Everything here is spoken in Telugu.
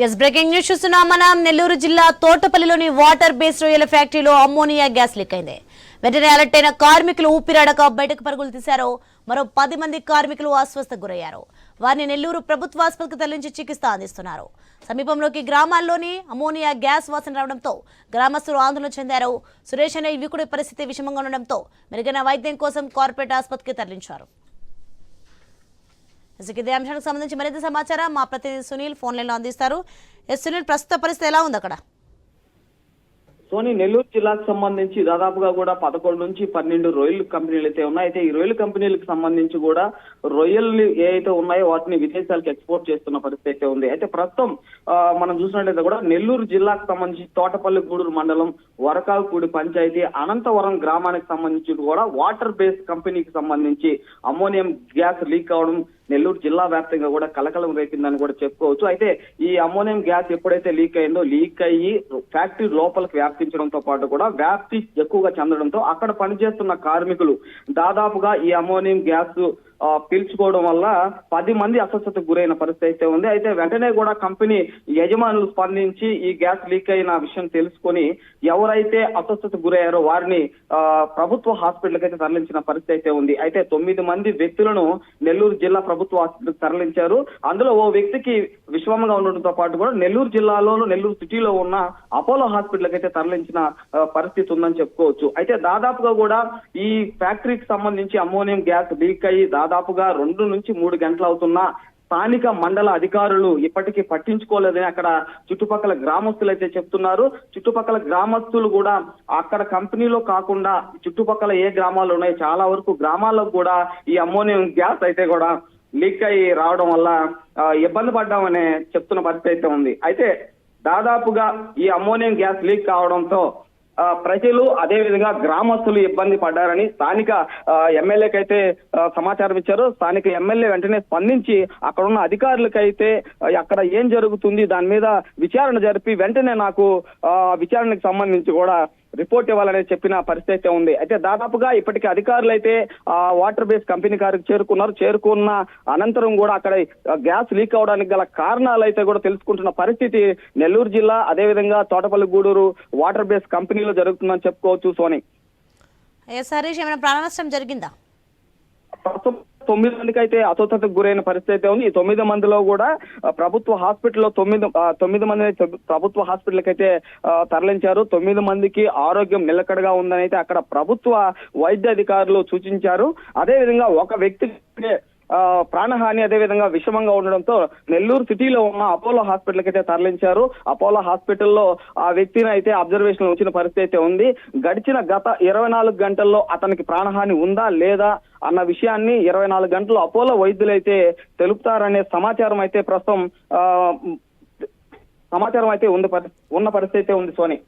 ఎస్ బ్రేకింగ్ న్యూస్ చూస్తున్నాం మనం. నెల్లూరు జిల్లా తోటపల్లిలోని వాటర్ బేస్ రొయ్యల ఫ్యాక్టరీలో అమ్మోనియా గ్యాస్ లీక్ అయింది. వెంటనే అలర్ట్ అయిన కార్మికులు ఊపిరాడక బయటకు పరుగులు తీశారు. మరో 10 మంది కార్మికులు అస్వస్థకు గురయ్యారు. వారిని నెల్లూరు ప్రభుత్వ ఆసుపత్రికి తరలించి చికిత్స అందిస్తున్నారు. సమీపంలోకి గ్రామాల్లోని అమ్మోనియా గ్యాస్ వాసన రావడంతో గ్రామస్తులు ఆందోళన చెందారు. సురేష్ అనే యువకుడి పరిస్థితి విషమంగా ఉండడంతో మెరుగైన వైద్యం కోసం కార్పొరేట్ ఆసుపత్రికి తరలించారు. ఇదే అంశానికి సంబంధించి మరింత సమాచారం మా ప్రతినిధి సునీల్ ఫోన్ లైన్ లో అందిస్తారు. సునీల్, ప్రస్తుత పరిస్థితి ఎలా ఉంది అక్కడ? సోని, నెల్లూరు జిల్లాకు సంబంధించి దాదాపుగా కూడా 11 నుంచి 12 రొయ్యల కంపెనీలు అయితే ఉన్నాయి. అయితే ఈ రొయ్యల కంపెనీలకు సంబంధించి కూడా రొయ్యలు ఏవైతే ఉన్నాయో వాటిని విదేశాలకు ఎక్స్పోర్ట్ చేస్తున్న పరిస్థితి అయితే ఉంది. అయితే ప్రస్తుతం మనం చూసినట్లయితే కూడా నెల్లూరు జిల్లాకు సంబంధించి తోటపల్లి గూడూరు మండలం వరకాలపూడి పంచాయతీ అనంతవరం గ్రామానికి సంబంధించి కూడా వాటర్ బేస్ కంపెనీకి సంబంధించి అమ్మోనియం గ్యాస్ లీక్ అవడం నెల్లూరు జిల్లా వ్యాప్తంగా కూడా కలకలం రేపిందని కూడా చెప్పుకోవచ్చు. అయితే ఈ అమ్మోనియం గ్యాస్ ఎప్పుడైతే లీక్ అయ్యి ఫ్యాక్టరీ లోపలికి వ్యాప్తించడంతో పాటు కూడా వ్యాప్తి ఎక్కువగా చెందడంతో అక్కడ పనిచేస్తున్న కార్మికులు దాదాపుగా ఈ అమ్మోనియం గ్యాస్ పీల్చుకోవడం వల్ల 10 మంది అస్వస్థతకు గురైన పరిస్థితి అయితే ఉంది. అయితే వెంటనే కూడా కంపెనీ యజమానులు స్పందించి ఈ గ్యాస్ లీక్ అయిన విషయం తెలుసుకొని ఎవరైతే అస్వస్థతకు గురయ్యారో వారిని ప్రభుత్వ హాస్పిటల్కి అయితే తరలించిన పరిస్థితి అయితే ఉంది. అయితే 9 మంది వ్యక్తులను నెల్లూరు జిల్లా ప్రభుత్వ హాస్పిటల్కి తరలించారు. అందులో ఓ వ్యక్తికి విషమంగా ఉండడంతో పాటు కూడా నెల్లూరు జిల్లాలోను నెల్లూరు సిటీలో ఉన్న అపోలో హాస్పిటల్కి అయితే తరలించిన పరిస్థితి ఉందని చెప్పుకోవచ్చు. అయితే దాదాపుగా కూడా ఈ ఫ్యాక్టరీకి సంబంధించి అమ్మోనియం గ్యాస్ లీక్ అయ్యి దాదాపుగా 2 నుంచి 3 గంటలు అవుతున్నా స్థానిక మండల అధికారులు ఇప్పటికీ పట్టించుకోలేదని అక్కడ చుట్టుపక్కల గ్రామస్తులు అయితే చెప్తున్నారు. చుట్టుపక్కల గ్రామస్తులు కూడా అక్కడ కంపెనీలో కాకుండా చుట్టుపక్కల ఏ గ్రామాలు ఉన్నాయో చాలా వరకు గ్రామాల్లో కూడా ఈ అమ్మోనియం గ్యాస్ అయితే కూడా లీక్ అయ్యి రావడం వల్ల ఇబ్బంది పడ్డామని చెప్తున్న పరిస్థితి అయితే ఉంది. అయితే దాదాపుగా ఈ అమ్మోనియం గ్యాస్ లీక్ కావడంతో ప్రజలు అదే విధంగా గ్రామస్తులు ఇబ్బంది పడ్డారని స్థానిక ఎమ్మెల్యేకైతే సమాచారం ఇచ్చారు. స్థానిక ఎమ్మెల్యే వెంటనే స్పందించి అక్కడ ఉన్న అధికారులకైతే అక్కడ ఏం జరుగుతుంది దాని మీద విచారణ జరిపి వెంటనే నాకు విచారణకు సంబంధించి కూడా రిపోర్ట్ ఇవ్వాలని చెప్పిన పరిస్థితి అయితే ఉంది. అయితే దాదాపుగా ఇప్పటికీ అధికారులు అయితే వాటర్ బేస్ కంపెనీ కారికి చేరుకున్న అనంతరం కూడా అక్కడ గ్యాస్ లీక్ అవడానికి గల కారణాలు అయితే కూడా తెలుసుకుంటున్న పరిస్థితి నెల్లూరు జిల్లా అదేవిధంగా తోటపల్లి గూడూరు వాటర్ బేస్ కంపెనీలో జరుగుతుందని చెప్పుకోవచ్చు. సోని, ఏమైనా ప్రాణ నష్టం జరిగిందా? 9 మందికి అయితే అస్వస్థతకు గురైన పరిస్థితి అయితే ఉంది. ఈ 9 మందిలో కూడా ప్రభుత్వ హాస్పిటల్లో 9 మంది ప్రభుత్వ హాస్పిటల్కి అయితే తరలించారు. 9 మందికి ఆరోగ్యం నిలకడగా ఉందని అయితే అక్కడ ప్రభుత్వ వైద్య అధికారులు సూచించారు. అదే విధంగా ఒక వ్యక్తికి ప్రాణహాని అదేవిధంగా విషమంగా ఉండడంతో నెల్లూరు సిటీలో ఉన్న అపోలో హాస్పిటల్కి అయితే తరలించారు. అపోలో హాస్పిటల్లో ఆ వ్యక్తిని అయితే అబ్జర్వేషన్ వచ్చిన పరిస్థితి అయితే ఉంది. గత 24 గంటల్లో అతనికి ప్రాణహాని ఉందా లేదా అన్న విషయాన్ని 24 గంటలు అపోలో వైద్యులు అయితే తెలుపుతారనే సమాచారం అయితే ప్రస్తుతం ఉన్న పరిస్థితి అయితే ఉంది. సోని.